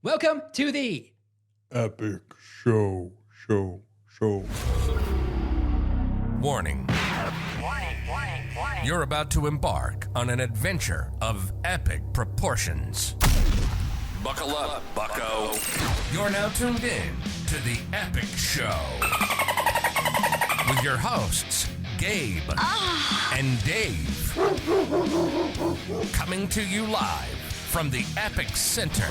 Welcome to the Epic show. Warning. You're about to embark on an adventure of epic proportions. Buckle up, bucko. You're now tuned in to the Epic Show. With your hosts, Gabe and Dave. Coming to you live from the Epic Center.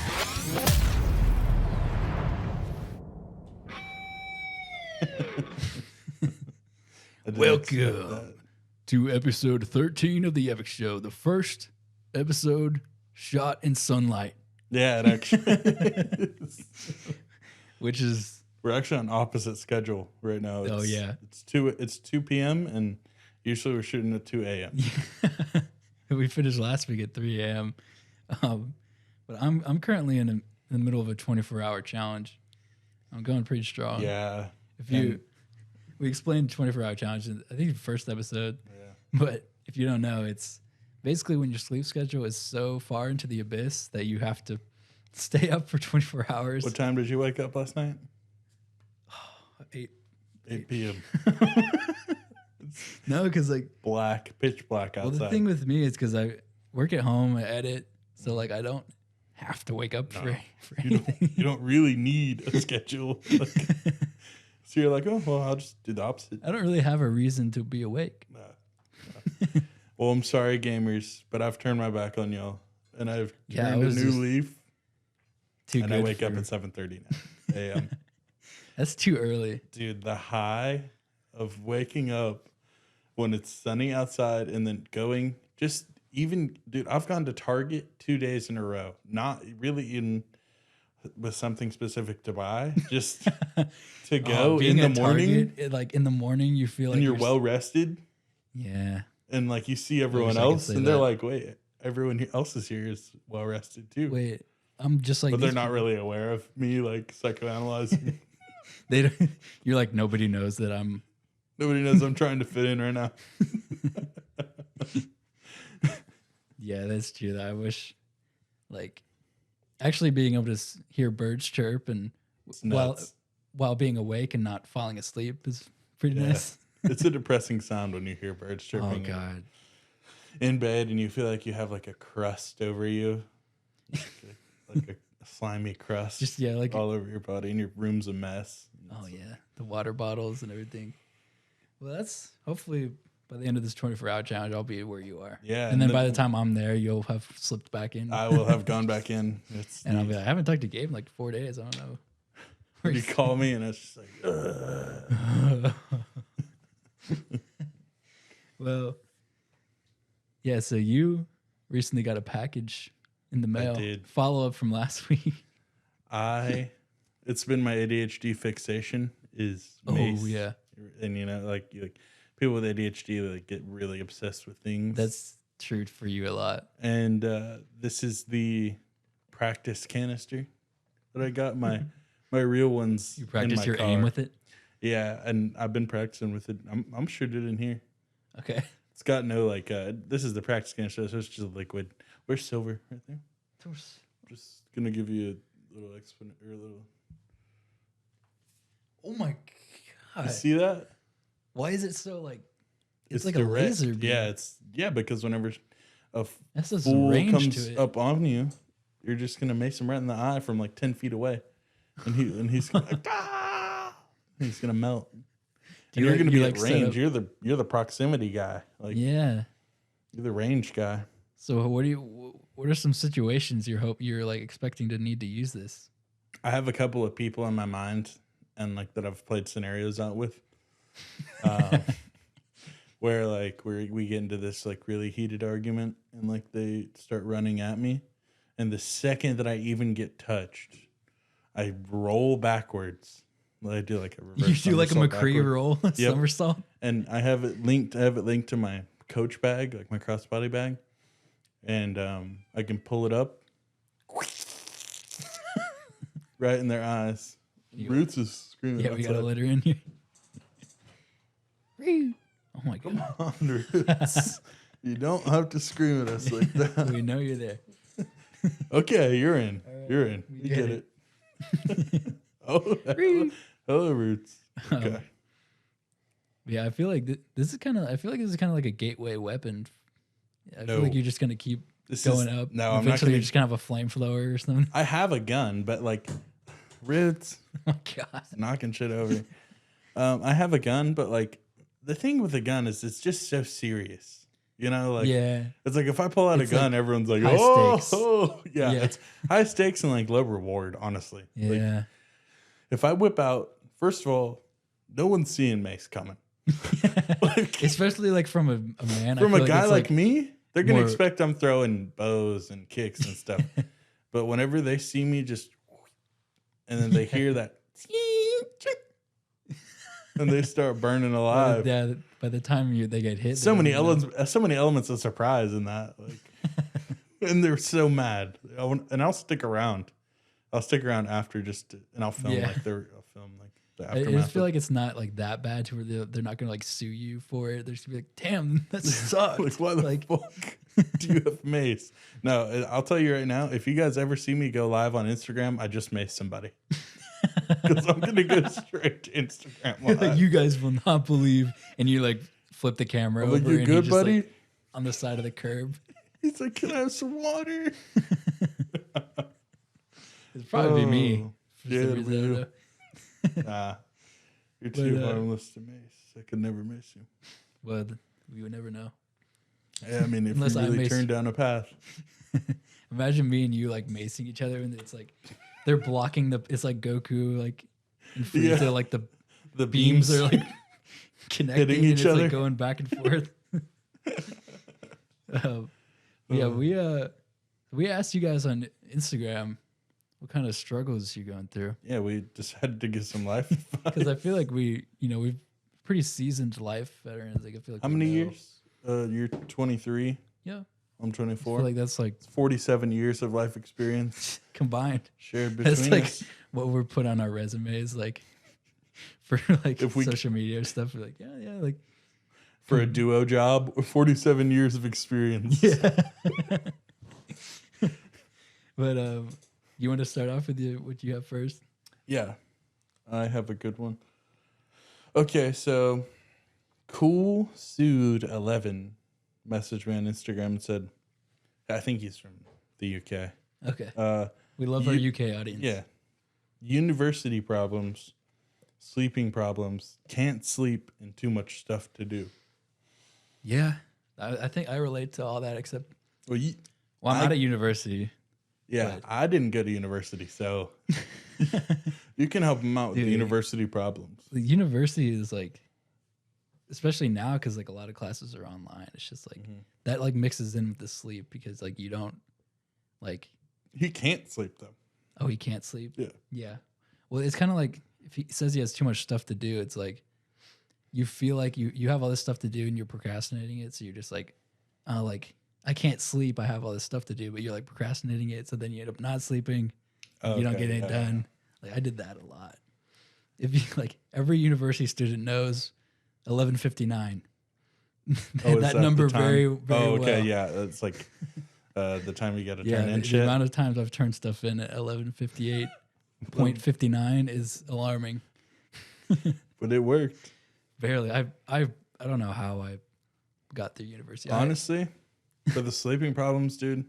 Welcome to episode 13 of the Epic Show, the first episode shot in sunlight. Yeah, it actually is. Which is... We're actually on opposite schedule right now. It's, It's 2 p.m. and usually we're shooting at 2 a.m. We finished last week at 3 a.m. But I'm currently in the middle of a 24-hour challenge. I'm going pretty strong. Yeah. We explained 24-hour challenge in, I think, the first episode. Yeah. But if you don't know, it's basically when your sleep schedule is so far into the abyss that you have to stay up for 24 hours. What time did you wake up last night? 8 p.m. No, because Pitch black outside. well, the thing with me is because I work at home, I edit, so I don't have to wake up for anything. You don't really need a schedule. So you're like, oh, well, I'll just do the opposite. I don't really have a reason to be awake. No. Well, I'm sorry, gamers, but I've turned my back on y'all, and I've turned a new leaf. And I wake up at 7:30 a.m. That's too early. Dude, the high of waking up when it's sunny outside and then going dude, I've gone to Target 2 days in a row, not really even with something specific to buy, just to go in the morning. Target, in the morning, you feel and you're well rested. Yeah. And you see everyone else and they're like, wait, everyone else is here is well rested too. Wait, I'm just like, but they're not really aware of me psychoanalyzing. They don't, you're like, nobody knows that I'm trying to fit in right now. Yeah, that's true. I wish, actually being able to hear birds chirp and while being awake and not falling asleep is pretty nice. It's a depressing sound when you hear birds chirping. Oh God! In bed and you feel like you have a crust over you, like a slimy crust, just all over your body, and your room's a mess. Oh yeah, the water bottles and everything. Well, that's hopefully by the end of this 24-hour challenge, I'll be where you are. Yeah, and then by the time I'm there, you'll have slipped back in. I will have gone back in. I'll be like, I haven't talked to Gabe in 4 days. I don't know. You call me and it's just like, Well, yeah. So you recently got a package in the mail. I did. Follow up from last week. It's been my ADHD fixation is Mace. Oh yeah. And people with ADHD get really obsessed with things. That's true for you a lot. And this is the practice canister that I got. My real ones. You practice your aim with it? Yeah, and I've been practicing with it. I'm sure it in here. Okay. It's got no this is the practice canister, so it's just liquid. Where's silver right there? Just gonna give you a little Oh my God. You see that? Why is it so it's like direct. a laser beam? Yeah, because whenever a some fool range comes to it. up on you, you're just gonna mace him right in the eye from 10 feet away. And he's gonna he's gonna melt. You're gonna be at range. You're the proximity guy. Yeah. You're the range guy. So what are some situations you're expecting to need to use this? I have a couple of people in my mind and that I've played scenarios out with. Where we get into this really heated argument and they start running at me, and the second that I even get touched, I roll backwards. I do a reverse. You do a McCree roll, yep. Somersault, and I have it linked to my coach bag, my crossbody bag, and I can pull it up right in their eyes. Roots is screaming. Yeah, we got a letter in here. Oh my God. Come on, Roots. You don't have to scream at us like that. We know you're there. Okay, you're in. All right. You're in. You get it. Hello, Roots. Okay. Yeah, I feel like this is kind of. I feel like this is kind of like a gateway weapon. I feel like you're just gonna keep going up. No, I'm not eventually, gonna. you're just gonna have a flamethrower or something. I have a gun, but like, Roots. Oh my god, knocking shit over. I have a gun, but like, the thing with a gun is it's just so serious. You know, like, it's like if I pull out a gun, like everyone's like, oh, yeah, it's high stakes and like low reward, honestly. Yeah. Like, if I whip out, first of all, no one's seeing Mace coming. Like, especially like from a man. From a guy like me, they're going to expect I'm throwing bows and kicks and stuff. But whenever they see me just, and then they hear that, and they start burning alive. Yeah, by the time they get hit, so many elements of surprise in that, like, and they're so mad. And I'll stick around. I'll stick around after and I'll film I'll film like the aftermath. I just feel like it's not like that bad to where they're not gonna like sue you for it. They're just gonna be like, damn, that sucks. Like, why the fuck do you have Mace? No, I'll tell you right now. If you guys ever see me go live on Instagram, I just maced somebody. Because I'm gonna go straight to Instagram live. Like, you guys will not believe, and you like flip the camera over. Like, you good, just, buddy? Like, on the side of the curb. He's like, "Can I have some water?" It'd probably be me. Yeah, you're too harmless to Mace. I could never miss you. Well, we would never know. Yeah, I mean, if you really turn down a path. Imagine me and you like macing each other, and it's like they're blocking it's like Goku like in Frieza, like the beams are like connecting hitting each and other, like going back and forth. We asked you guys on Instagram what kind of struggles you're going through. Yeah, we decided to get some life advice. Because I feel like we've pretty seasoned life veterans. Like, I feel like how many years? You're 23. Yeah, I'm 24. I feel like that's like 47 years of life experience combined. Shared between that's like us. What we're put on our resumes, like for like social media stuff. We're like, yeah, like for a duo job, 47 years of experience. Yeah. But you want to start off with what you have first? Yeah, I have a good one. Okay, so Cool Sued 11 messaged me on Instagram and said, I think he's from the UK. Okay. We love our UK audience. Yeah. University problems, sleeping problems, can't sleep, and too much stuff to do. Yeah. I think I relate to all that except I'm not at university. Yeah, but I didn't go to university, so you can help them out with the university problems. The university is like, especially now, because like a lot of classes are online. It's just like that like mixes in with the sleep because like you don't like. He can't sleep though. Oh, he can't sleep? Yeah. Yeah. Well, it's kind of like if he says he has too much stuff to do, it's like you feel like you have all this stuff to do and you're procrastinating it. So you're just like, I can't sleep. I have all this stuff to do, but you're like procrastinating it. So then you end up not sleeping. You don't get it done. Like I did that a lot. If you like every university student knows 11:59. that number very, very well. Okay. Yeah. That's like the time you got to turn in shit. The amount of times I've turned stuff in at 11:58.59 is alarming. But it worked. Barely. I don't know how I got through university. Honestly, for the sleeping problems, dude,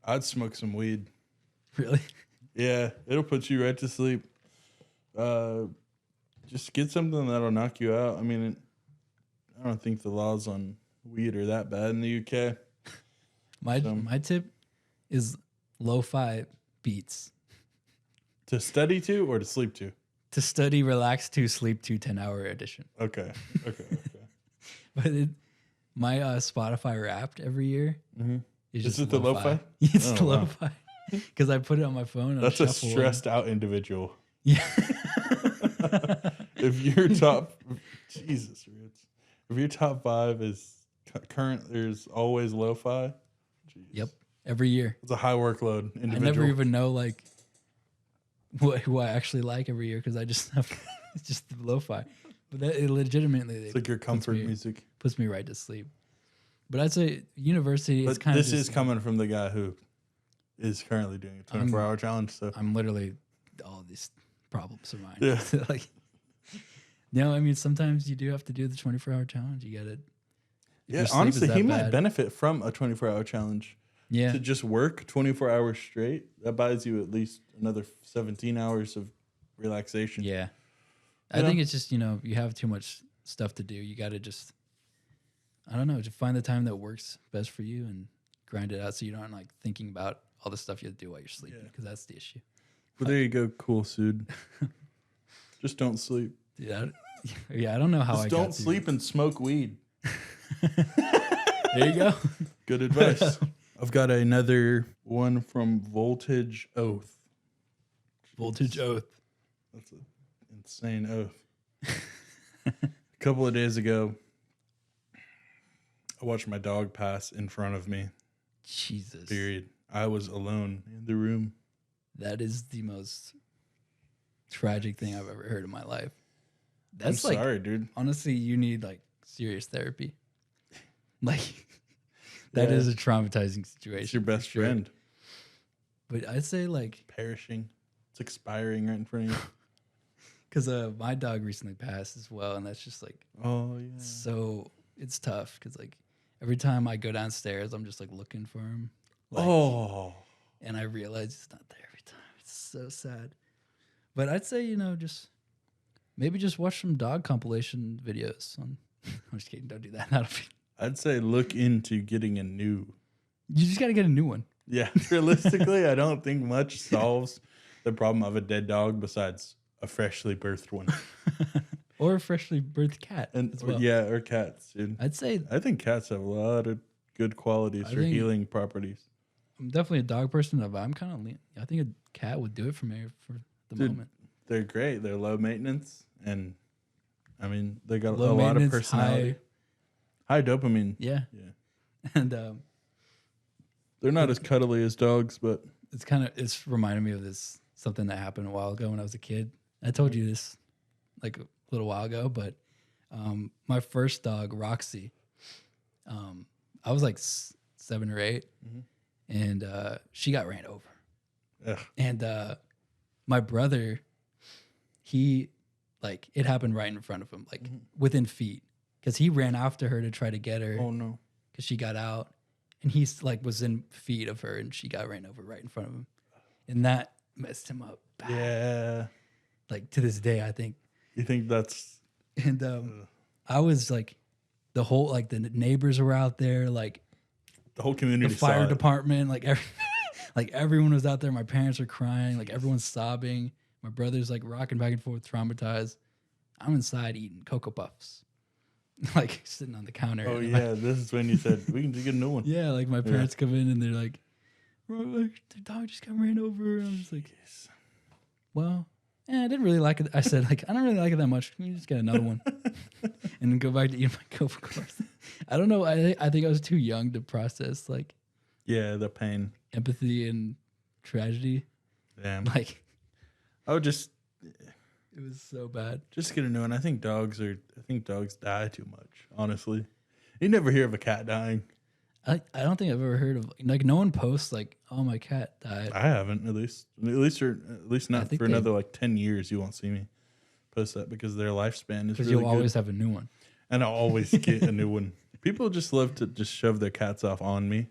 I'd smoke some weed. Really? Yeah, it'll put you right to sleep. Just get something that'll knock you out. I mean, I don't think the laws on weed are that bad in the UK. My tip is lo-fi beats. To study to or to sleep to? To study, relax to, sleep to, 10-hour edition. Okay. But my Spotify Wrapped every year is it the lo-fi? It's the lo-fi. Because I put it on my phone. That's a stressed out individual. Yeah. If your top, Jesus, if your top 5 is current, there's always lo-fi. Jeez. Yep. Every year. It's a high workload individual. I never even know like who I actually like every year because I just have it's just the lo-fi. But that, it legitimately, it's like your comfort music. Puts me right to sleep. But I'd say university is kind of. This is coming from the guy who is currently doing a 24-hour challenge. So I'm literally all these problems are mine. Yeah. Like, no, I mean sometimes you do have to do the 24-hour challenge. You got to. yeah, honestly, he might benefit from a 24-hour challenge. Yeah. To just work 24 hours straight, that buys you at least another 17 hours of relaxation. Yeah. I think it's just, you have too much stuff to do. You got to just, I don't know, just find the time that works best for you and grind it out so you aren't like thinking about all the stuff you have to do while you're sleeping, because that's the issue. Well, there you go. Cool, Sood. Just don't sleep. Yeah. I don't know how just don't sleep and smoke weed. There you go. Good advice. I've got another one from Voltage Oath. Voltage Oath. That's an insane oath. A couple of days ago, I watched my dog pass in front of me. Jesus. Period. I was alone in the room. That is the most tragic thing I've ever heard in my life. I'm sorry, dude. Honestly, you need like serious therapy. Like that is a traumatizing situation. It's your best friend. But I'd say like perishing. It's expiring right in front of you. Because my dog recently passed as well, and that's just like, oh yeah. So it's tough because like every time I go downstairs, I'm just like looking for him. Like, and I realize he's not there every time. It's so sad. But I'd say just maybe just watch some dog compilation videos. I'm just kidding. Don't do that. I'd say look into getting a new. You just got to get a new one. Yeah. Realistically, I don't think much solves the problem of a dead dog besides a freshly birthed one. Or a freshly birthed cat. And as well. or cats, dude. I think cats have a lot of good qualities or healing properties. I'm definitely a dog person, but I'm kind of I think a cat would do it for me for the moment. They're great. They're low maintenance, and I mean they got a lot of personality. High dopamine. Yeah. And they're not as cuddly as dogs, but it's reminded me of this something that happened a while ago when I was a kid. I told you this like a little while ago, but my first dog, Roxy, I was like 7 or 8, and she got ran over. Ugh. And my brother, it happened right in front of him, like within feet, because he ran after her to try to get her. Oh no! Because she got out, and he's like was in feet of her, and she got ran over right in front of him, and that messed him up bad. Yeah. Like to this day, I think. You think that's? And I was like, the whole the neighbors were out there, like the whole community, the fire department, like everyone was out there. My parents are crying, like everyone's sobbing. My brother's like rocking back and forth, traumatized. I'm inside eating Cocoa Puffs, like sitting on the counter. Oh yeah, this is when you said we can just get a new one. Yeah, like my parents come in and they're like, "The dog just got ran over." And I'm just like, well, I didn't really like it. I said like, I don't really like it that much. Can you just get another one and then go back to eating my Cocoa Puffs? I don't know. I think I was too young to process the pain, empathy, and tragedy. Damn. I would just. It was so bad. Just get a new one. I think dogs die too much. Honestly, you never hear of a cat dying. I don't think I've ever heard of no one posts oh my cat died. I haven't at least not for another 10 years. You won't see me post that because their lifespan is really you'll good. always have a new one, and I'll always get a new one. People just love to just shove their cats off on me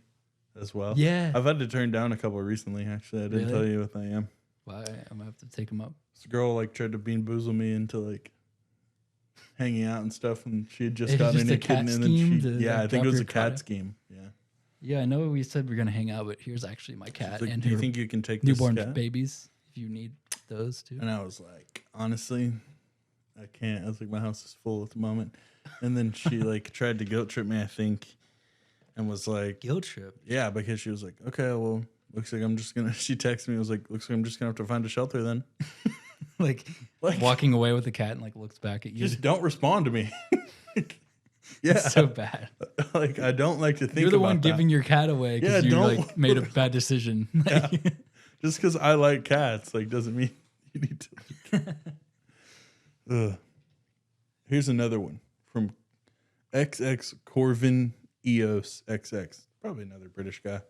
as well. Yeah, I've had to turn down a couple recently. Actually, I didn't tell you what I am. Why? I'm gonna have to take them up. This girl tried to bean boozle me into hanging out and stuff, and she had just gotten a kitten, and then I think it was a cat scheme. Yeah, I know we said we're gonna hang out, but here's actually my cat. Like, and do you think you can take newborn this cat? Babies if you need those too? And I was like, honestly, I can't. I was like, my house is full at the moment. And then she tried to guilt trip me, I think, and was like, guilt trip? Yeah, because she was like, okay, well, looks like I'm just gonna. She texted me, was like, looks like I'm just gonna have to find a shelter then. like walking away with the cat and looks back at you. Just don't respond to me. Yeah, it's so bad. I don't like to think you're the about one that. Giving your cat away because you made a bad decision. Just because I like cats doesn't mean you need to. Here's another one from XX Corvin EOS XX, probably another British guy.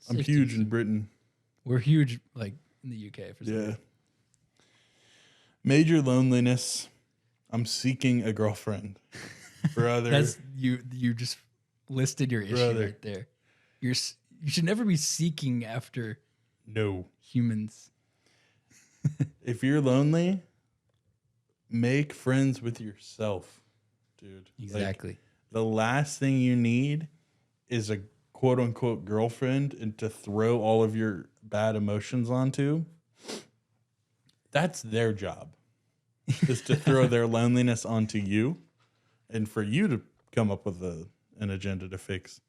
I'm huge in Britain. We're huge, like in the UK for some reason. Major loneliness. I'm seeking a girlfriend, brother. That's you just listed your issue right there. You should never be seeking after humans. If you're lonely, make friends with yourself, dude. Exactly. Like, the last thing you need is a quote unquote girlfriend and to throw all of your bad emotions onto. That's their job. Is to throw their loneliness onto you and for you to come up with an agenda to fix.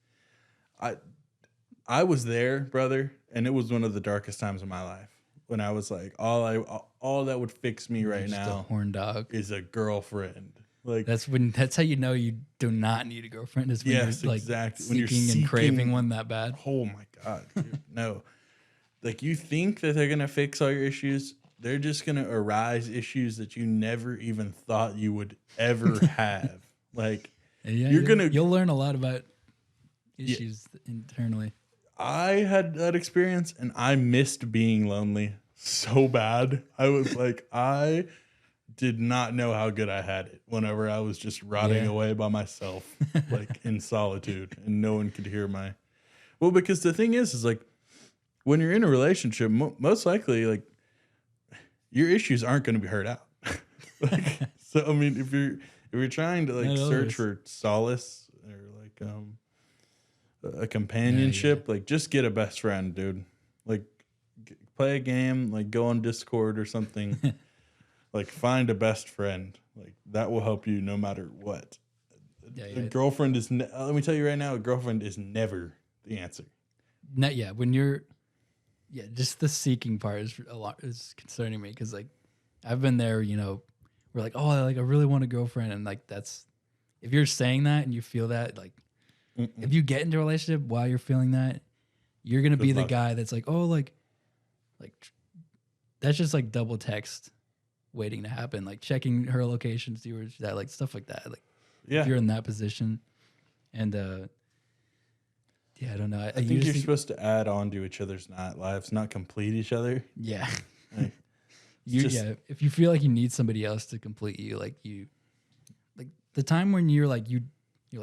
I was there, brother, and it was one of the darkest times of my life when I was like, all that would fix me right now, a horn dog, is a girlfriend. Like that's how you know you do not need a girlfriend. Is when you're like exactly. When you're seeking and craving one that bad. Oh my god, dude. No. Like you think that they're gonna fix all your issues. They're just going to arise issues that you never even thought you would ever have. Like, you'll learn a lot about issues internally. I had that experience and I missed being lonely so bad. I was like, I did not know how good I had it whenever I was just rotting away by myself, like in solitude, and no one could hear well, because the thing is like when you're in a relationship, most likely, like, your issues aren't going to be heard out. Like, so I mean, if you're trying to like search for solace or like a companionship, like just get a best friend, dude. Like play a game, like go on Discord or something. Like find a best friend. Like that will help you no matter what. A girlfriend is. Let me tell you right now, a girlfriend is never the answer. When you're. Yeah, just the seeking part is concerning me because like I've been there, we're like, oh, I really want a girlfriend, and like that's if you're saying that and you feel that, like if you get into a relationship while you're feeling that, you're gonna be the guy that's like, oh, like that's just like double text waiting to happen, like checking her location, see where she's at, like stuff like that. Like if you're in that position, and I don't know. I think you're supposed to add on to each other's lives, not complete each other. Yeah. Like, if you feel like you need somebody else to complete you, like the time when you're like,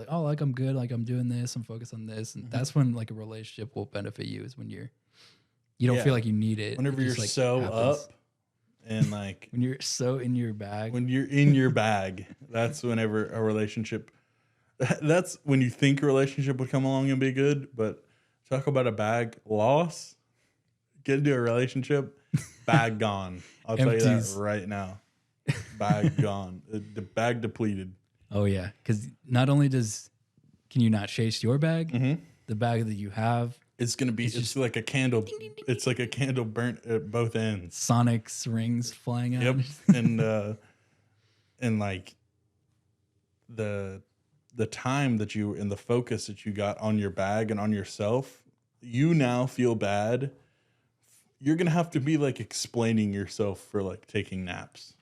oh, like I'm good, like I'm doing this, I'm focused on this. And that's when like a relationship will benefit you, is when you don't feel like you need it. Whenever you're just, so happens. up and like. When you're so in your bag. When you're in your bag, that's whenever a relationship. That's when you think a relationship would come along and be good, but talk about a bag loss. Get into a relationship, bag gone. I'll tell you that right now. Bag gone. The bag depleted. Oh yeah, because not only can you not chase your bag, the bag that you have, it's gonna be. It's like a candle. It's like a candle burnt at both ends. Sonic's rings flying out. Yep, and like the time that you and the focus that you got on your bag and on yourself, you now feel bad. You're going to have to be like explaining yourself for like taking naps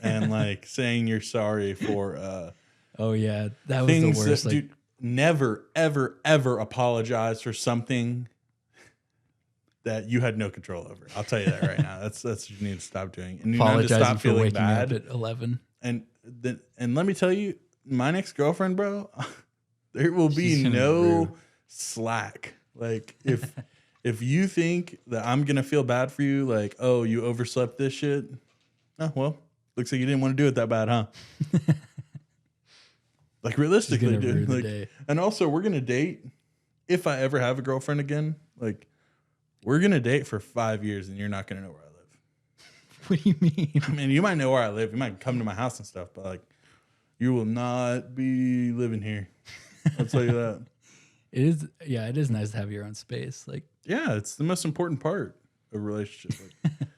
and like saying you're sorry for, oh yeah, that was the worst. Dude, never, ever, ever apologize for something that you had no control over. I'll tell you that right now. That's what you need to stop doing. And you need to stop feeling bad at 11. And let me tell you, my next girlfriend, bro, there will be no slack. Like if you think that I'm gonna feel bad for you, like, oh, you overslept this shit. Oh well, looks like you didn't want to do it that bad, huh? Like realistically, dude. Like, and also we're gonna date. If I ever have a girlfriend again, like we're gonna date for 5 years, and you're not gonna know where I live. What do you mean? I mean, you might know where I live. You might come to my house and stuff, but like. You will not be living here. I'll tell you that. It is nice to have your own space. Like, yeah, it's the most important part of a relationship. Like,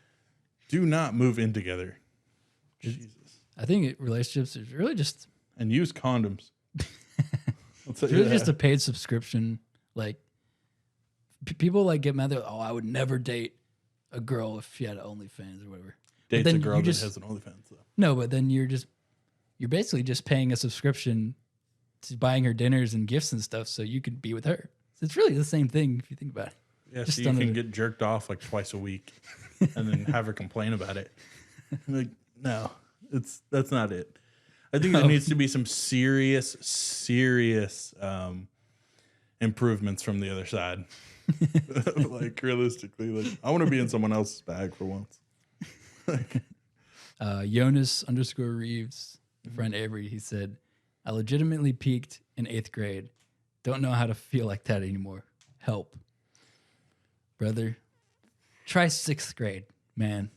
do not move in together. Jesus. I think relationships is really just and use condoms. It's really just a paid subscription. Like people like get mad. They're like, oh, I would never date a girl if she had OnlyFans or whatever. Dates a girl that has an OnlyFans though. No, but then you're basically just paying a subscription to buying her dinners and gifts and stuff so you could be with her. So it's really the same thing if you think about it. Yeah, Just so you under can the- get jerked off like twice a week and then have her complain about it. Like, no, that's not it. I think there needs to be some serious improvements from the other side. Like realistically, like I want to be in someone else's bag for once. Jonas_Reeves, friend Avery, he said, I legitimately peaked in 8th grade. Don't know how to feel like that anymore. Help. Brother, try 6th grade, man.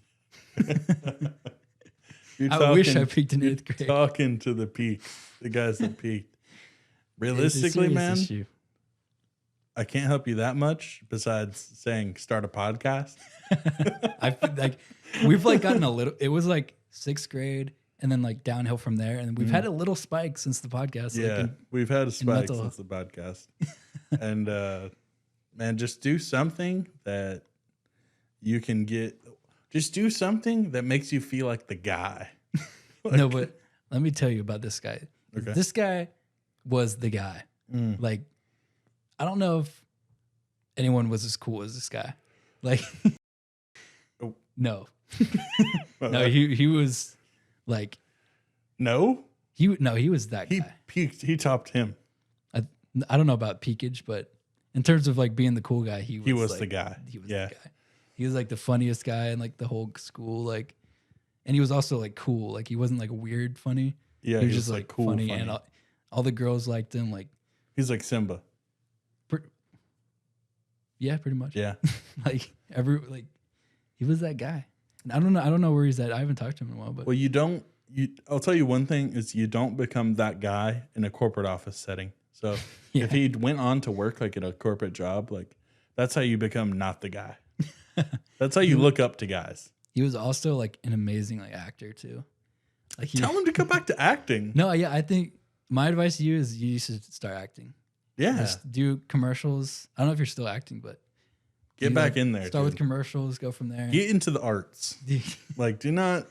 I wish I peaked in 8th grade. Talking to the peak, the guys that peaked. It's a Realistically, serious man, issue. I can't help you that much besides saying start a podcast. I feel like we've like gotten a little, it was like 6th grade and then like downhill from there. And we've had a little spike since the podcast. Yeah, like we've had a spike mental- since the podcast. And man, just do something that you can get. Just do something that makes you feel like the guy. No, but let me tell you about this guy. Okay. This guy was the guy. Like, I don't know if anyone was as cool as this guy. Like, Oh. no, no, he was like, No, he was that he guy. peaked. He topped him. I don't know about peakage, but in terms of like being the cool guy, he was the like, guy. He was Yeah. the guy. He was like the funniest guy in like the whole school. Like, and he was also like cool. Like he wasn't like weird funny. Yeah, he was just like cool, funny, funny. and all the girls liked him. Like, He's like Simba. yeah, pretty much. Yeah. Like he was that guy. And I don't know where he's at. I haven't talked to him in a while, but Well, I'll tell you one thing is you don't become that guy in a corporate office setting. So Yeah. if he went on to work like at a corporate job, like that's how you become not the guy. That's how you look up to guys. he was also like an amazing like actor too. Like he, Tell him to go back to acting. no, yeah, I think my advice to you is you should start acting. Yeah. Just do commercials. I don't know if you're still acting, but Get do, back like, in there. Start with dude. commercials, go from there. Get into the arts. Like, do not.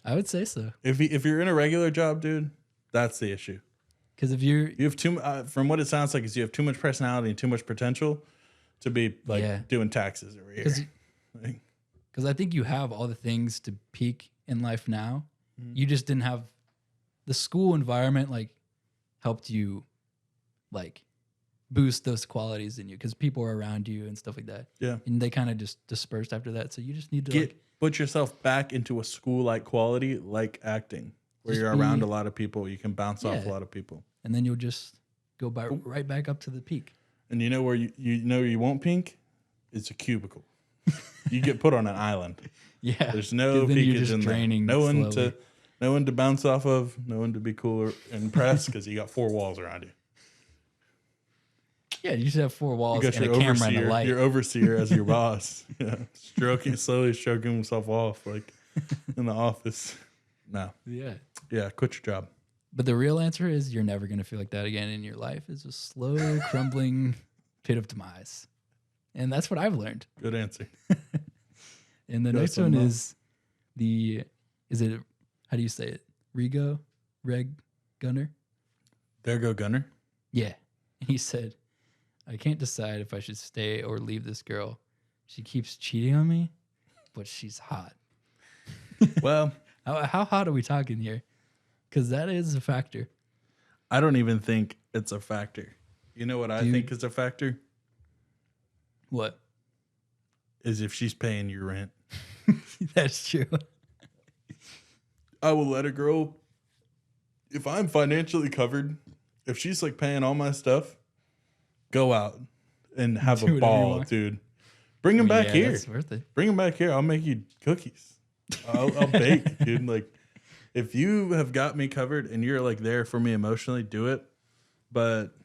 I would say so. If you're in a regular job, dude, that's the issue. Because if you're You have from what it sounds like, is you have too much personality and too much potential to be like Yeah. doing taxes every year. Like, because I think you have all the things to peak in life now. Mm-hmm. You just didn't have the school environment like helped you like boost those qualities in you because people are around you and stuff like that. yeah. And they kind of just dispersed after that. So you just need to like Put yourself back into a school-like quality, like acting, where Just you're be- around a lot of people. You can bounce off a Yeah. lot of people. and then you'll just go right back up to the peak. And you know where you won't pink? It's a cubicle. You get put on an island. Yeah. There's no 'Cause then you're peakage just in there. draining No one slowly. to bounce off of. No one to be cool or impressed because you got 4 walls around you. Yeah, you should have 4 You walls got and your a camera and a overseer, light. your overseer as your boss. Yeah, slowly stroking himself off like in the office. No, Yeah. yeah, quit your job. But the real answer is you're never going to feel like that again in your life. It's a slow crumbling pit of demise. And that's what I've learned. Good answer. And the Got next some one more? is how do you say it? Reg Gunner? There go Gunner. Yeah. And he said, I can't decide if I should stay or leave this girl. She keeps cheating on me, but she's hot. Well, How hot are we talking here? Because that is a factor. I don't even think it's a factor. You know what I Dude. think is a factor? What? Is if she's paying your rent. That's true. I will let a girl, if I'm financially covered, if she's like paying all my stuff, go out and have Do a whatever you ball, want. dude. Bring them back Yeah, here. That's worth it. Bring them back here. I'll make you cookies. I'll bake, dude. Like, if you have got me covered and you're like there for me emotionally, do it. But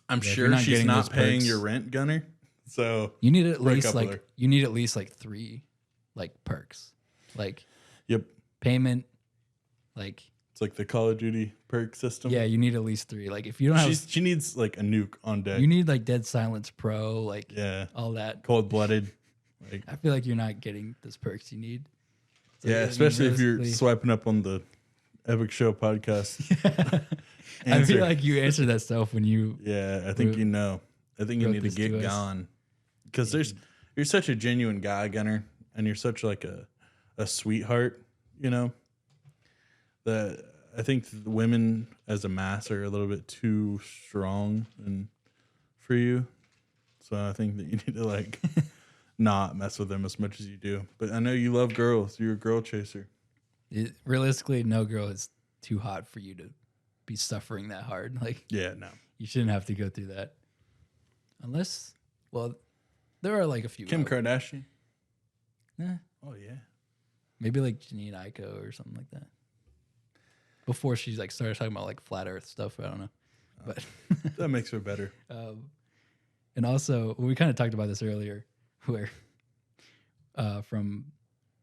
I'm if you're sure not she's getting not those paying perks- your rent, Gunner. So You need at Break least up with her. like you need at least like 3 like perks. Like yep, payment, like it's like the Call of Duty perk system. yeah, you need at least 3. Like if you don't have she needs like a nuke on deck. you need like Dead Silence Pro, like yeah, all that. cold blooded. Like, I feel like you're not getting those perks you need. So, yeah, I mean, especially if you're realistically- swiping up on the Epic Show podcast. I Answer. feel like you answered that stuff when you Yeah, I think Wrote- you know. I think you wrote need to this get to us. gone. because you're such a genuine guy, Gunner, and you're such like a sweetheart, you know, that I think the women as a mass are a little bit too strong and for you. So I think that you need to like not mess with them as much as you do. But I know you love girls. You're a girl chaser. Realistically, no girl is too hot for you to be suffering that hard. Like, Yeah, no. you shouldn't have to go through that. Unless, well, there are like a few. Kim Kardashian. Eh, Oh yeah. maybe like Janine Aiko or something like that. Before she's like started talking about like flat Earth stuff, I don't know. But That makes her better. and also we kind of talked about this earlier, where from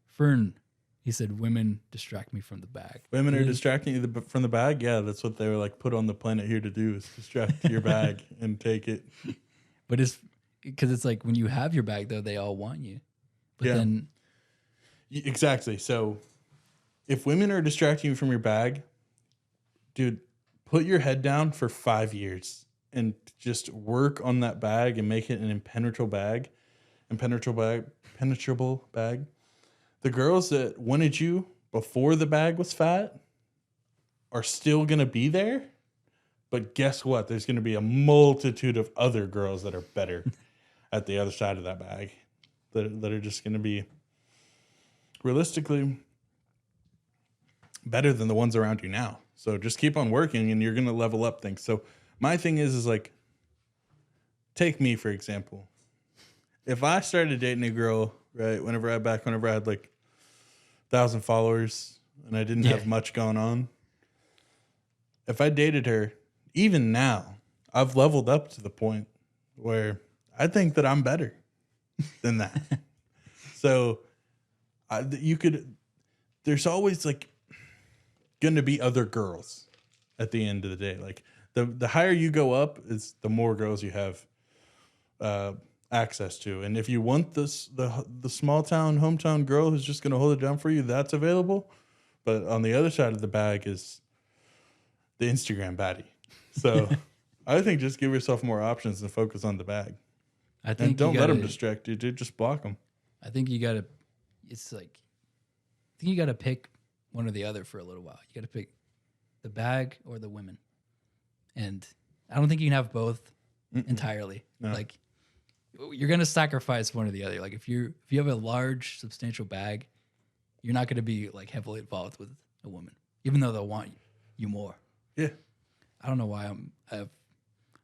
Fern, he said women distract me from the bag. Women are distracting you from the bag. Yeah, that's what they were like put on the planet here to do, is distract your bag and take it. But it's because it's like when you have your bag though, they all want you. But Yeah. then Exactly. So if women are distracting you from your bag, dude, put your head down for 5 years and just work on that bag and make it an impenetrable bag. The girls that wanted you before the bag was fat are still going to be there. But guess what? There's going to be a multitude of other girls that are better at the other side of that bag that are just going to be realistically better than the ones around you now. So just keep on working and you're going to level up things. So my thing is like, take me, for example. If I started dating a girl, right, whenever I had like 1,000 followers and I didn't have much going on, if I dated her, even now, I've leveled up to the point where I think that I'm better than that. So there's always like going to be other girls at the end of the day. Like the higher you go up is the more girls you have access to. And if you want the small town, hometown girl who's just going to hold it down for you, that's available. But on the other side of the bag is the Instagram baddie. So I think just give yourself more options and focus on the bag. I think And don't let them distract you, dude. Just block them. I think you gotta. It's like, I think you gotta pick one or the other for a little while. You gotta pick the bag or the women, and I don't think you can have both entirely. No. Like, you're gonna sacrifice one or the other. Like if you have a large, substantial bag, you're not gonna be like heavily involved with a woman, even though they'll want you more. Yeah. I don't know why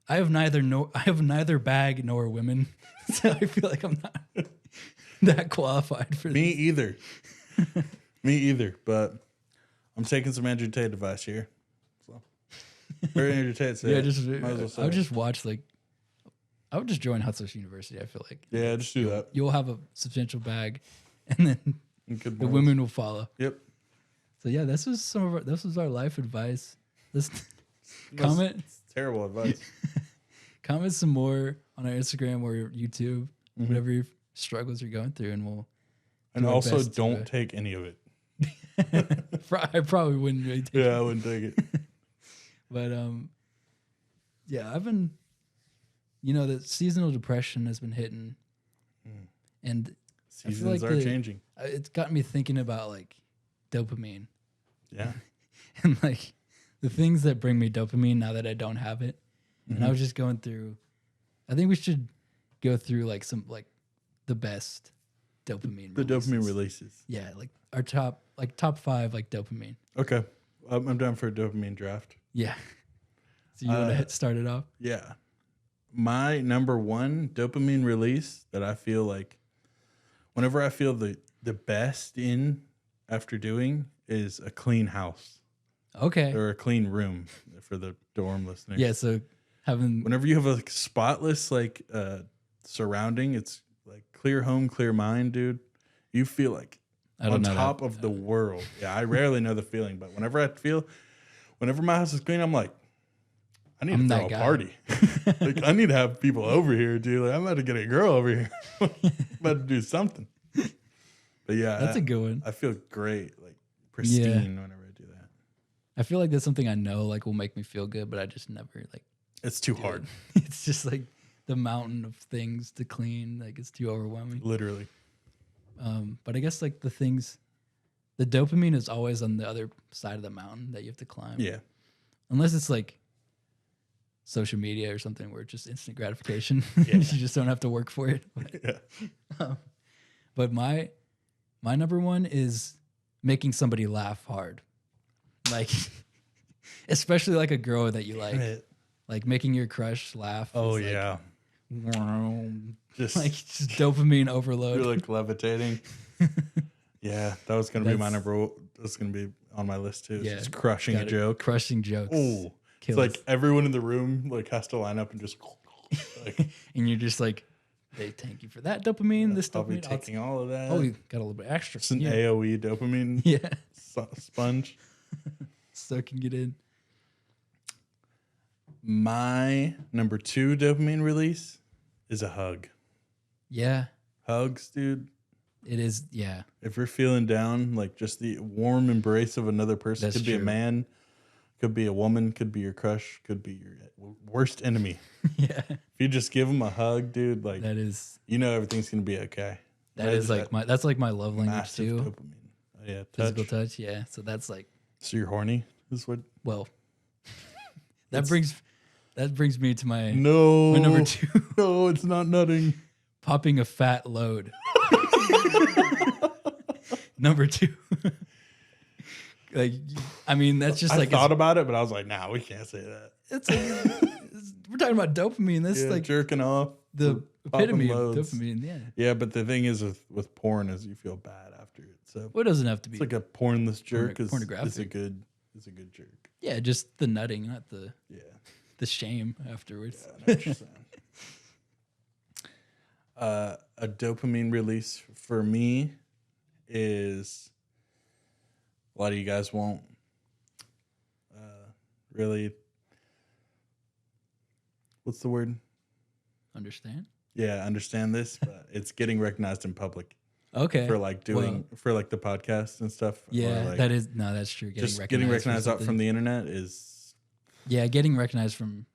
I have neither bag nor women, so I feel like I'm not that qualified for Me this. either. Me either. But I'm taking some Andrew Tate advice here. So, or Andrew Tate said, I would just watch I would just join Hustlers University. I feel like just do that. you'll have a substantial bag, and then Good the morals. women will follow. Yep. So yeah, this was our life advice. This comment It's terrible advice. comment some more on our Instagram or YouTube, whatever your struggles you're going through, and we'll. And do our also best to, don't take any of it. I probably wouldn't really take Yeah, I wouldn't take it. But yeah, I've been, the seasonal depression has been hitting, and I feel Seasons like are changing. It's got me thinking about like dopamine Yeah. and like the things that bring me dopamine now that I don't have it. And I was just going through. I think we should go through like the best dopamine. The dopamine releases. Yeah, like our top 5 like dopamine. Okay. I'm down for a dopamine draft. Yeah. So you want to start it off? Yeah. My number one dopamine release that I feel like whenever I feel the best in after doing is a clean house Okay. or a clean room for the dorm listeners. Yeah. So having Whenever you have a spotless like surrounding, it's like clear home, clear mind, dude. You feel like I don't on know top that. of the world. Yeah, I rarely know the feeling, but whenever my house is clean, I'm like, I need I'm to throw that a guy. party. Like, I need to have people over here, dude. Like, I'm about to get a girl over here. I'm about to do something. But yeah, That's a good one. I feel great, like pristine whenever I do that. I feel like that's something I know like will make me feel good, but I just never like. It's too do hard. it. It's just like the mountain of things to clean. Like it's too overwhelming. Literally. But I guess like the dopamine is always on the other side of the mountain that you have to climb. Yeah. Unless it's like social media or something where it's just instant gratification. Yeah. You just don't have to work for it. Yeah. But my number one is making somebody laugh hard. Like, especially like a girl that you like. Right. Like making your crush laugh. Oh, is like, yeah. Just dopamine overload. You're like levitating. Yeah, that was gonna be my number. That's gonna be on my list too. Yeah, Just crushing a joke. Crushing jokes. Oh, it's like everyone in the room like has to line up and just like. And you're just like, hey, thank you for that dopamine. This I'll be dopamine. taking all of that. Oh, you got a little bit extra. It's an AOE dopamine. Yeah. Sponge. Soaking it in. My number 2 dopamine release is a hug. Yeah. Hugs, dude. It is. Yeah. If you're feeling down, like just the warm embrace of another person. That's Could be a true. man, could be a woman, could be your crush, could be your worst enemy. Yeah. If you just give them a hug, dude, like That is. you know everything's gonna be okay. That is like my. That's like my love language massive too. dopamine. Oh, yeah, Physical touch. Yeah. So that's like. So you're horny? Is what? Well. That brings me to my No. my number 2. No, it's not nutting. Popping a fat load. Number 2. Like, I mean, that's just I like thought about it, but I was like, nah, we can't say that. it's we're talking about dopamine. That's Yeah, like jerking off. the popping epitome of loads. dopamine. Yeah. Yeah, but the thing is with porn is you feel bad after it. So Well, it doesn't have to be. it's like a pornless jerk is a pornographic. good jerk. Yeah, just the nutting, not the Yeah. shame afterwards. Yeah, I know what you're saying. A dopamine release for me is a lot of you guys won't really. What's the word? Understand? Yeah, understand this, but it's getting recognized in public Okay. for like for like the podcast and stuff. Yeah, or like that's true. just getting recognized out for from the internet is getting recognized from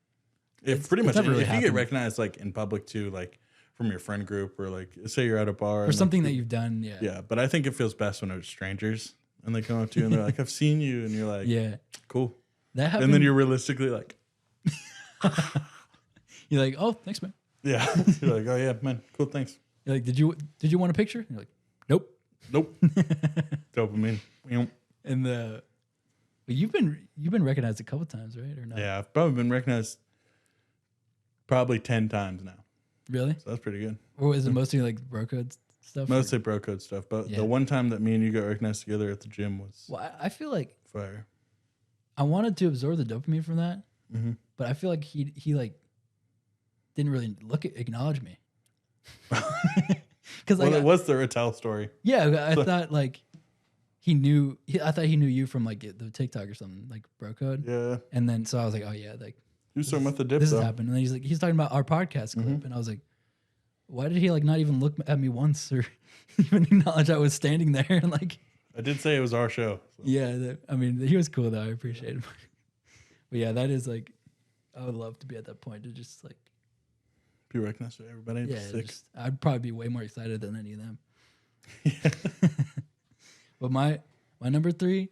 pretty much. never really If you get happened. recognized like in public too, like from your friend group or like say you're at a bar for and, something like, that you've done. Yeah. yeah, but I think it feels best when it's strangers and they come up to you and they're like, "I've seen you," and you're like, Yeah. cool," That happened. and then you're realistically like, you're like, oh, thanks, man. "Yeah," you're like, "Oh yeah, man, cool, thanks." You're like, did you want a picture? You're like, nope. Nope. Dopamine. And but you've been recognized a couple times, right? Or not? Yeah, I've probably been recognized probably 10 times now. Really? So that's pretty good. Or is it mostly like bro code stuff? Mostly bro code stuff, but Yeah. the one time that me and you got recognized together at the gym was Well, I feel like fire. I wanted to absorb the dopamine from that, Mm-hmm. but I feel like he like didn't really acknowledge me. Because Well, it was the Rattel story. yeah, I thought like he knew. I thought he knew you from like the TikTok or something, like bro code. Yeah. And then so I was like, oh yeah, like You was talking about the dip, this though. has happened. And then he's talking about our podcast clip, and I was like, why did he like not even look at me once or even acknowledge I was standing there? And like, I did say it was our show. So. yeah, I mean, he was cool though. I appreciate him. But yeah, that is like, I would love to be at that point to just like, Be recognized by everybody. yeah, Sick. I'd probably be way more excited than any of them. But my number 3,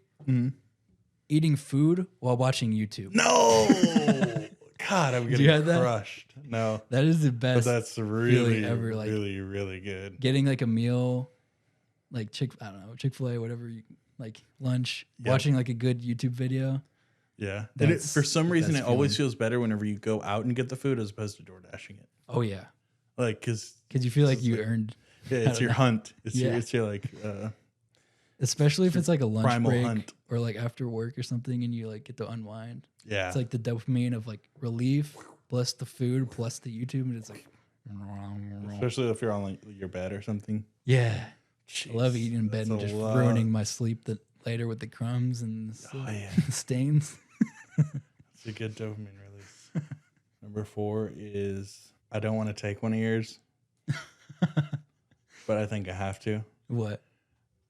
eating food while watching YouTube. No! God, I'm you getting have that? crushed. No. That is the But best. that's really, ever, like- really, really good. Getting like a meal, like Chick-fil-A, whatever, like lunch, Yep. watching like a good YouTube video. Yeah. And That's for some the reason, it best always feeling. feels better whenever you go out and get the food as opposed to door dashing it. Oh yeah, Like, because because you feel like It's you like- earned, yeah, I it's don't your know. hunt. It's Yeah. your like especially if it's like a lunch primal break hunt. or like after work or something, and you like get to unwind. yeah. It's like the dopamine of like relief plus the food plus the YouTube, and it's like, Especially if you're on like your bed or something. yeah. I love Jeez, eating in bed that's and a just lot. ruining my sleep later with the crumbs and Oh, yeah. stains. It's a good dopamine release. Number 4 is I don't want to take one of yours, but I think I have to. What?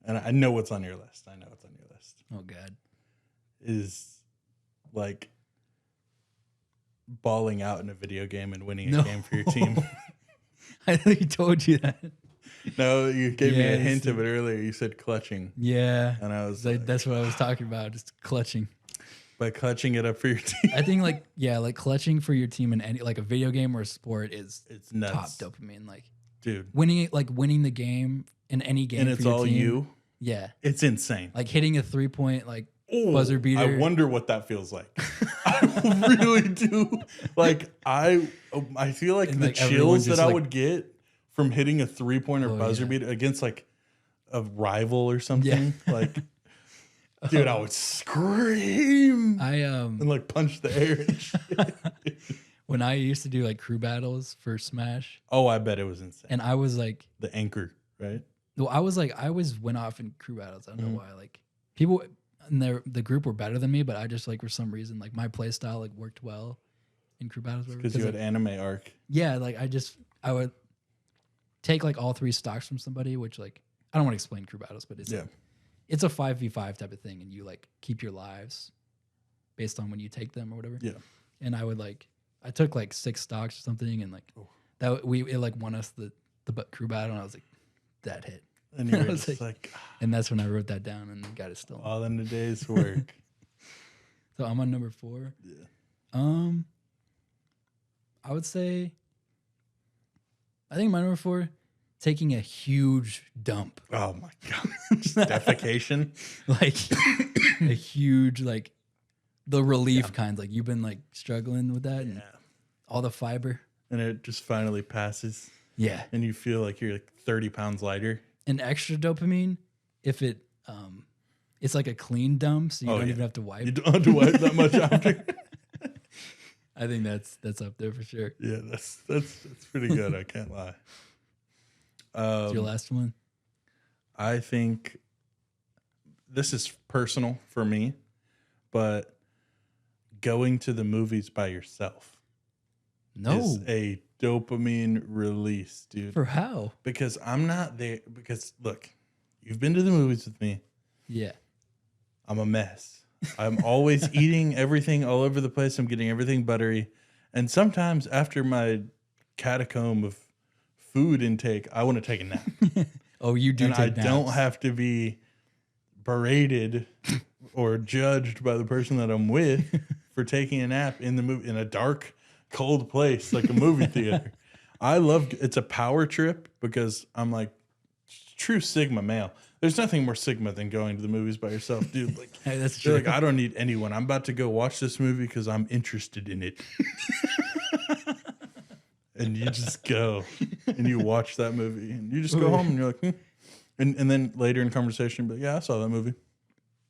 And I know what's on your list. I know what's on your list. Oh God. Is like balling out in a video game and winning a game for your team. I think he told you that. No, you gave me a hint of it earlier. You said clutching. Yeah. And I was like, that's what I was talking about, just clutching. By clutching it up for your team. I think like clutching for your team in any like a video game or a sport is it's nuts. Top dopamine. Like dude. Winning the game in any game. And it's all team, you. Yeah. It's insane. Like hitting a 3-point like buzzer beater. I wonder what that feels like. I really do. Like I feel like the chills that I would get from hitting a 3-pointer buzzer beater against like a rival or something. Yeah. Like dude, I would scream. And like punch the air and shit. When I used to do like crew battles for Smash. Oh, I bet it was insane. And I was like the anchor, right? Well, I always went off in crew battles. I don't know why. Like people in the group were better than me, but I just like for some reason like my play style like worked well in crew battles. Because you had anime arc. Yeah, like I would take like all 3 stocks from somebody, which like I don't want to explain crew battles, but it's it's a 5v5 type of thing, and you like keep your lives based on when you take them or whatever. Yeah. And I took like 6 stocks or something, and like it like won us the crew battle, and I was like, that hit. And you were just like, and that's when I wrote that down and got it still. All in a day's work. So I'm on number 4. Yeah. I would say, I think my number 4, taking a huge dump. Oh my God. Just defecation. Like a huge, like the relief kinds. Like you've been like struggling with that and all the fiber. And it just finally passes. Yeah. And you feel like you're like 30 pounds lighter. And extra dopamine, if it's like a clean dump, so you don't even have to wipe. You don't have to wipe that much after. I think that's up there for sure. Yeah, that's pretty good. I can't lie. What's your last one? I think this is personal for me, but going to the movies by yourself is a dopamine release, dude. For how? Because I'm not there. Because look, you've been to the movies with me. Yeah. I'm a mess. I'm always eating everything all over the place. I'm getting everything buttery. And sometimes after my catacomb of food intake, I want to take a nap. Oh, you do. And take I naps. don't have to be berated or judged by the person that I'm with for taking a nap in the movie in a dark, cold place like a movie theater. It's a power trip because I'm like true Sigma male. There's nothing more Sigma than going to the movies by yourself, dude. Like hey, that's true. Like I don't need anyone. I'm about to go watch this movie because I'm interested in it. And you just go and you watch that movie and you just go home and you're like, and then later in conversation, but yeah, I saw that movie.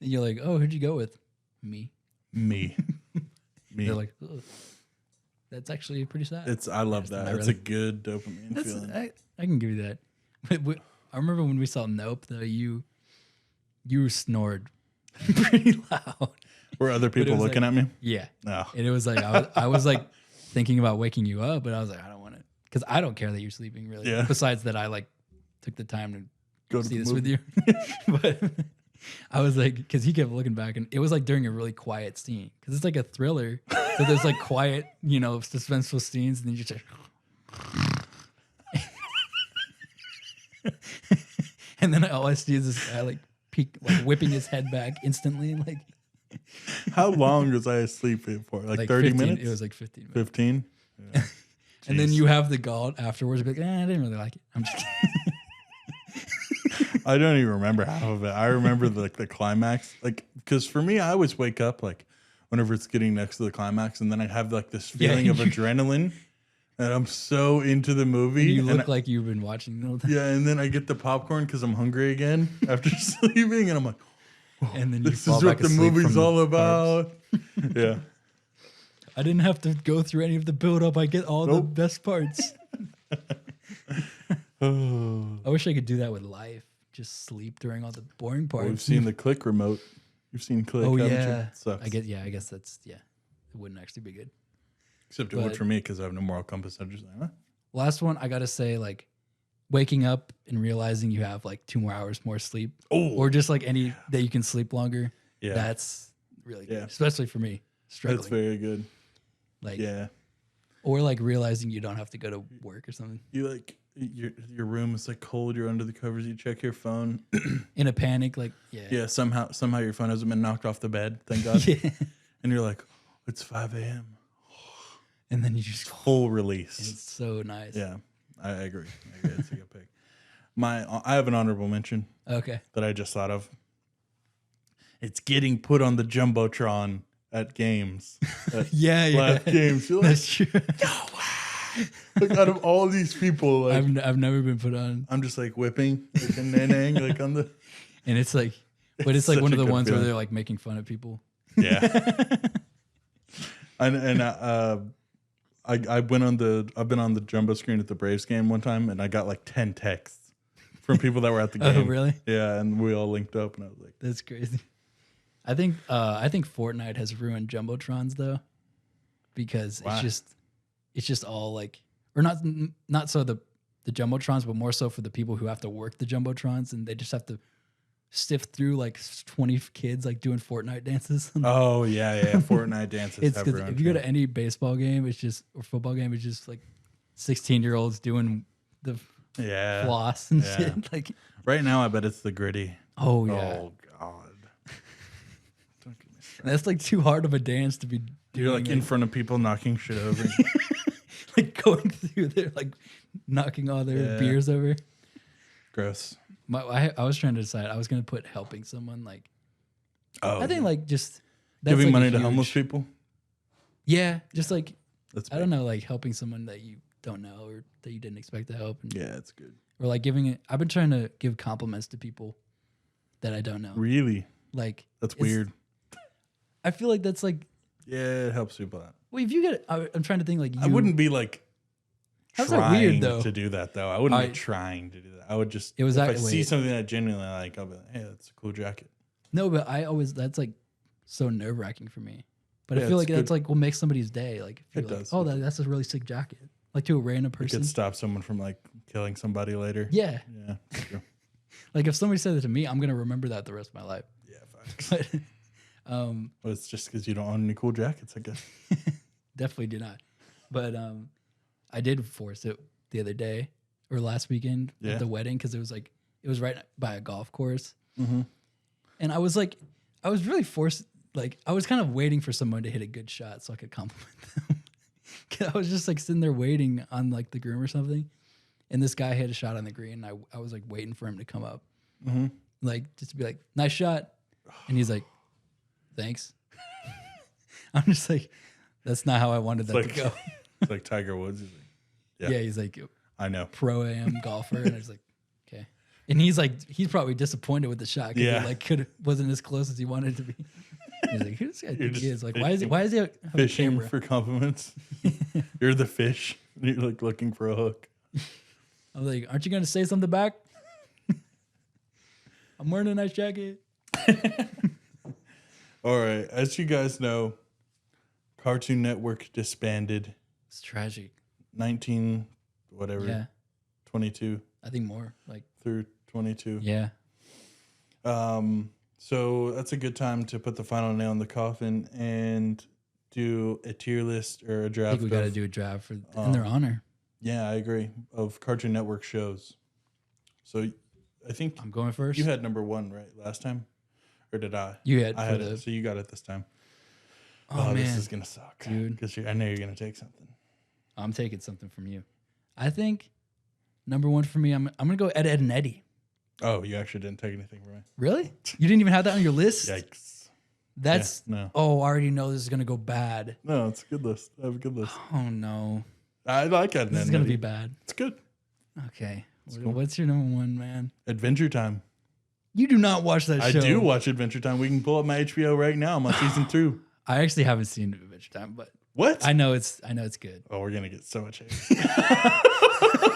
And you're like, oh, who'd you go with? Me. They're like, oh, that's actually pretty sad. I love that. It's a good dopamine feeling. I can give you that. But I remember when we saw Nope, though, you snored pretty loud. Were other people looking at me? Yeah. No. And it was like, I was like thinking about waking you up, but I was like, I don't want it. Because I don't care that you're sleeping, really. Yeah. Besides that, I like took the time to go see to this with you. But I was like, because he kept looking back, and it was like during a really quiet scene. Because it's like a thriller. So there's like quiet, suspenseful scenes, and then you just and then all I see is this guy like whipping his head back instantly. Like, how long was I asleep for? Like 30 15, minutes? It was like 15 minutes. 15? Yeah. And then you have the gall afterwards to be like, I didn't really like it. I'm just kidding. I don't even remember half of it. I remember the climax. Like, because for me, I always wake up like whenever it's getting next to the climax, and then I have like this feeling of adrenaline. And I'm so into the movie. You look like you've been watching the whole time. Yeah, and then I get the popcorn because I'm hungry again after sleeping, and I'm like, and then this is what the movie's all about. Yeah. I didn't have to go through any of the build-up. I get all the best parts. I wish I could do that with life. Just sleep during all the boring parts. We've seen the Click remote. You've seen Click. Oh, yeah. It sucks. I guess that's, It wouldn't actually be good. Except it would for me because I have no moral compass. I'm just like, huh? Last one, I got to say, like, waking up and realizing you have like 2 more hours more sleep. Oh. Or just like any that you can sleep longer. Yeah. That's really good. Especially for me. Struggling. That's very good. Like, Yeah. or like realizing you don't have to go to work or something. You like your room is like cold. You're under the covers. You check your phone. In a panic, like, yeah. Yeah. Somehow your phone hasn't been knocked off the bed. Thank God. Yeah. And you're like, it's 5 a.m. And then you just, Full release. it's so nice. Yeah, I agree. It's a good pick. I have an honorable mention Okay. that I just thought of. It's getting put on the jumbotron at games. At Yeah, live games. You're like, That's true. like, out of all these people, like I've never been put on, I'm just like whipping, like a nanang, like on the. and it's like, but it's like such one a of the good ones where feeling. they're like making fun of people. Yeah. I've been on the jumbo screen at the Braves game one time, and I got like 10 texts from people that were at the game. Oh, really? Yeah, and we all linked up, and I was like, That's crazy. I think Fortnite has ruined jumbotrons though, because Why? it's just all like, or not so the jumbotrons, but more so for the people who have to work the jumbotrons, and they just have to sift through like 20 kids like doing Fortnite dances. oh yeah, Fortnite dances. It's have because ruined if you go it. to any baseball game, it's just, or football game, it's just like 16-year-olds doing the yeah, floss and yeah. shit. Like, right now, I bet it's the gritty. oh yeah, Oh god, don't get me started. that's like too hard of a dance to be doing. You're like in front of people knocking shit over. like going through there, like knocking all their Yeah. beers over. Gross. I was trying to decide. I was gonna put helping someone. Like, Oh, I think like just that's giving like a money to huge- homeless people. Yeah, just like That's I don't know, like helping someone that you don't know or that you didn't expect to help, and, Yeah, it's good. or like giving it. I've been trying to give compliments to people that I don't know. Really, Like that's it's- weird. I feel like that's like, Yeah, it helps people out. well, if you get, I'm trying to think like you. I wouldn't be like How's that trying weird, though? to do that though. I wouldn't I- be trying to do that. I would just It was if I that- see wait. something that I genuinely like, I'll be like, hey, that's a cool jacket. No, but I always that's like so nerve wracking for me. But Yeah, I feel it's like that's good. like will make somebody's day. Like if you're It like, does. oh, that's a really sick jacket. Like to a random It person. could stop someone from like killing somebody later. Yeah. Yeah. That's true. Like if somebody said that to me, I'm gonna remember that the rest of my life. Yeah, facts. But Well, it's just because you don't own any cool jackets, I guess. definitely do not. But I did force it the other day or last weekend Yeah. at the wedding because it was right by a golf course, Mm-hmm. and I was really forced. Like I was kind of waiting for someone to hit a good shot so I could compliment them. 'Cause I was just like sitting there waiting on like the groom or something, and this guy hit a shot on the green. And I was like waiting for him to come up, Mm-hmm. like just to be like, nice shot, and he's like, thanks. I'm just like, that's not how I wanted that Like, to go. It's like Tiger Woods. He's like, Yeah. Yeah. He's like I know. pro AM golfer, and I was like, okay. And he's probably disappointed with the shot because Yeah. it like wasn't as close as he wanted it to be. He's like, who this guy think he just is? Like, why is he have a Fishing camera? for compliments. You're the fish. You're like looking for a hook. I'm like, aren't you gonna say something back? I'm wearing a nice jacket. All right. As you guys know, Cartoon Network disbanded It's tragic. 19 whatever Yeah, 22 I think more. Like, through 22. yeah, So that's a good time to put the final nail in the coffin and do a tier list or a I draft. think we got to of- do a draft in their honor. Yeah, I agree. Of Cartoon Network shows. So I think I'm going first. you had number 1 right last time, or did I? You had I for had the. it. So you got it this time. Oh, This man, is gonna suck, dude. Because I know you're gonna take something. I'm taking something from you. I think number 1 for me. I'm gonna go Ed, Ed and Eddie. Oh, you actually didn't take anything from me. Really? You didn't even have that on your list? Yikes! That's Yeah, no. oh, I already know this is gonna go bad. No, it's a good list. I have a good list. Oh no, I like it. this is gonna be bad. It's good. Okay, cool. what's your number 1, man? Adventure Time. You do not watch that I show. do watch Adventure Time. We can pull up my HBO right now. I'm on season 2. I actually haven't seen Adventure Time, but What? I know it's good. Oh, we're gonna get so much hate.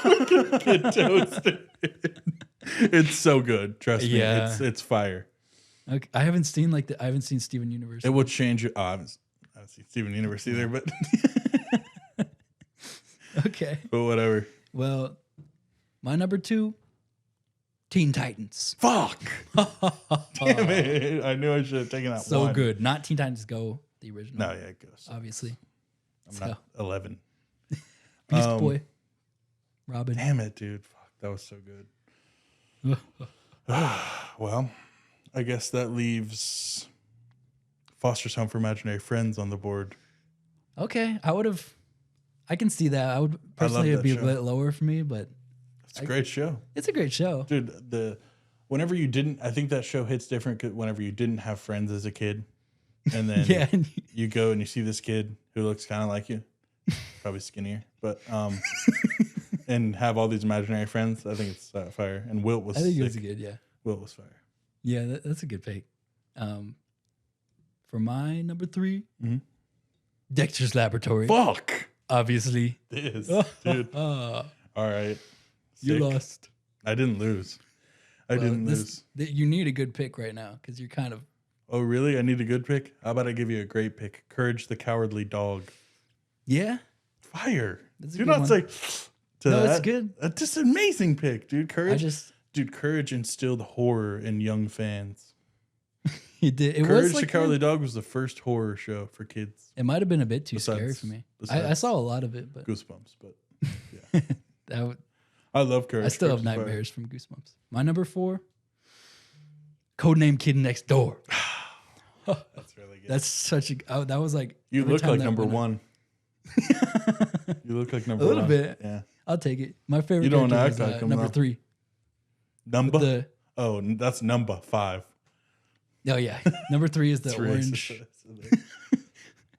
We're gonna get toasted. It's so good. Trust me. Yeah. It's fire. Okay, I haven't seen Steven Universe. It will change your. Oh, I haven't seen Steven Universe either, but Okay, but whatever. well, my number 2, Teen Titans. Fuck. Damn it! I knew I should have taken that. So one. good. Not Teen Titans Go, the original. No, yeah, it goes. Obviously. I'm not 11. Beast Boy. Robin. Damn it, dude. Fuck, that was so good. Well, I guess that leaves Foster's Home for Imaginary Friends on the board. Okay, I can see that. I would personally it'd be a bit lower for me, but it's a great show. It's a great show, dude. Whenever you didn't, I think that show hits different whenever you didn't have friends as a kid, and then you go and you see this kid who looks kind of like you, probably skinnier, but and have all these imaginary friends. I think it's fire. And Wilt was. I think sick. it was good. Yeah, Wilt was fire. Yeah, that's a good pick. For my number 3, Dexter's Laboratory. Fuck. Obviously. It is, dude. All right. You lost. I didn't lose. I didn't lose. You need a good pick right now because you're kind of. Oh, really? I need a good pick? How about I give you a great pick? Courage the Cowardly Dog. Yeah. Fire. That's a Do good not one. say to No, that. it's good. That's just an amazing pick, dude. Courage. Dude, Courage instilled horror in young fans. He did. Courage was the Cowardly Dog was the first horror show for kids. It might have been a bit too scary for me. I saw a lot of it, but Goosebumps, but yeah. I love Courage. I still have nightmares from Goosebumps. My number 4, Codename Kid Next Door. That's really good. That's such a. That was like. You look like number 1. You look like number 1. A little bit. Yeah. I'll take it. My favorite. You don't character act was, like him, number though. 3. Number? Oh, that's number 5. Oh yeah, number 3 is the It's orange. racist.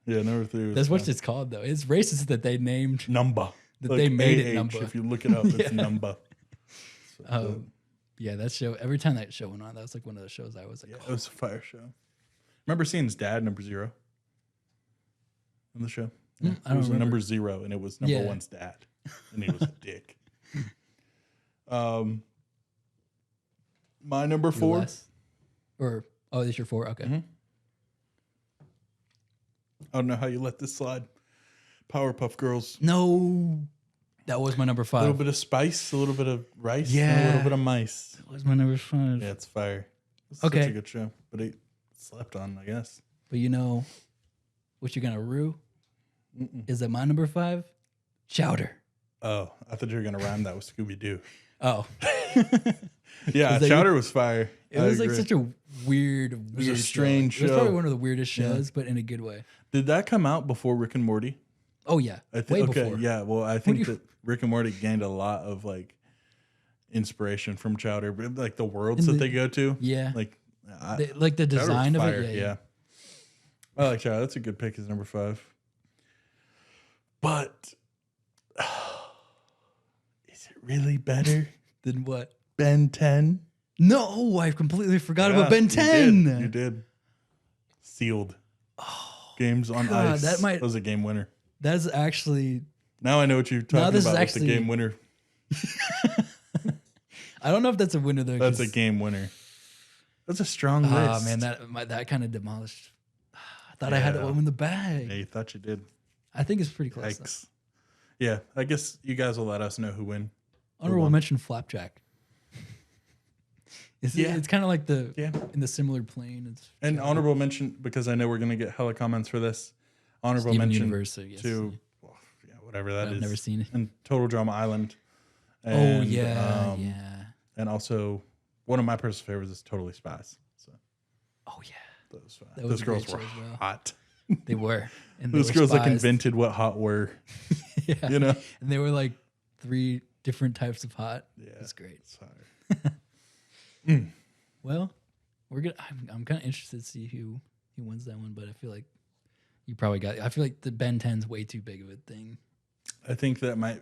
Yeah, number 3. That's what it's called though. It's racist that they named number. that they made it AH, number. If you look it up, it's number. Yeah, that show. Every time that show went on, that was like one of the shows I was like, It was a fire show. Remember seeing his dad, number 0, in the show? Yeah. I don't It was remember. number 0, and it was number 1's dad, and he was a dick. My number 4. less? This is your 4. Okay. Mm-hmm. I don't know how you let this slide. Powerpuff Girls. No, that was my number 5. A little bit of spice, a little bit of rice, and a Yeah. little bit of mice. That was my number 5. Yeah, it's fire. It's Okay. such a good show, but it slept on, I guess. But you know, what you're gonna rue is that my number 5, Chowder. Oh, I thought you were gonna rhyme that with Scooby Doo. Oh, Yeah, that Chowder was fire. it was like such a weird strange show. It was show. probably one of the weirdest shows, but in a good way. Did that come out before Rick and Morty? Oh yeah, way before. Yeah. Well, I think that Rick and Morty gained a lot of like inspiration from Chowder, but like the worlds that they go to. Yeah, Like, like the Chowder was design of fire, it. Yeah. I like Chowder. That's a good pick. Is number 5. But is it really better Then what? Ben 10? No, I completely forgot about Ben You 10. did. You did. Sealed. Games on God, ice. that was a game winner. That's actually. Now I know what you're talking this is about with actually- the game winner. I don't know if that's a winner though. That's a game winner. That's a strong Oh list. man, that kind of demolished. I thought I had one in the bag. Yeah, you thought you did. I think it's pretty close. though. Yikes. Yeah, I guess you guys will let us know who win. Honorable mention Flapjack. It's kind of like in the similar plane. It's And honorable mention, because I know we're going to get hella comments for this. Honorable Steven mention Universe, yes. to whatever that is. I've never seen it. And Total Drama Island. And, yeah. And also, one of my personal favorites is Totally Spies. So Oh yeah, those a girls great were show as well. hot. they were. And they Those were girls like spies. invented what hot were. Yeah. You know? And they were like 3 different types of hot. Yeah, It's great. it's fire. Well, I'm kind of interested to see who wins that one, but I feel like you probably got. I feel like the Ben 10's way too big of a thing. I think that might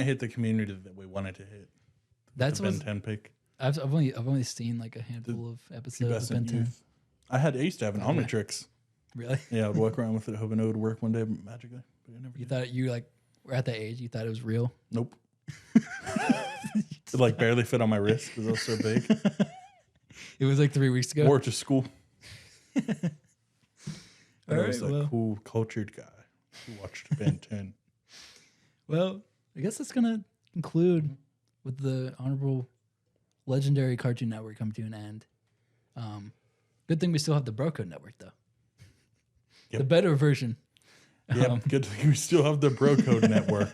hit the community that we wanted to hit. That's the Ben what 10 pick. I've only seen like a handful of episodes of Ben 10. I used to have an Omnitrix. Really? Yeah, I'd walk around with it, hoping it would work one day magically. But it never You did. thought you like were at that age? You thought it was real? Nope. It like barely fit on my wrist because it was so big. It was like 3 weeks ago. Wore it to school. All I was right, a well. cool, cultured guy who watched Ben 10. Well, I guess that's gonna conclude with the honorable legendary Cartoon Network coming to an end. Good thing we still have the Bro Code Network though. Yep. The better version. Yep, good thing we still have the Bro Code Network.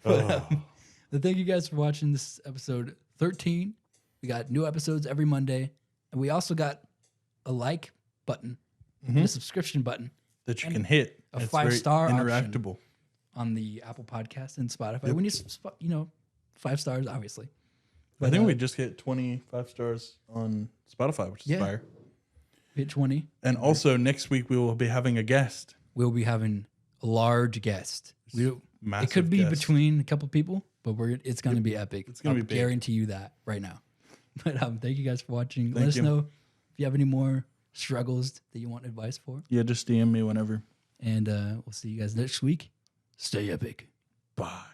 But thank you guys for watching this episode 13. We got new episodes every Monday. And we also got a like button, and a subscription button. That you can hit. A It's 5-star very option interactable. on the Apple Podcast and Spotify. Yep. When you 5 stars, obviously. But I think we just hit 25 stars on Spotify, which is fire. hit 20. And also next week we will be having a guest. We'll be having a large guest. It could be guest. between a couple people, but it's going to be epic. It's gonna I'll be big. guarantee you that right now. But thank you guys for watching. Let Thank us you. know if you have any more struggles that you want advice for. Yeah, just DM me whenever. And we'll see you guys next week. Stay epic. Bye.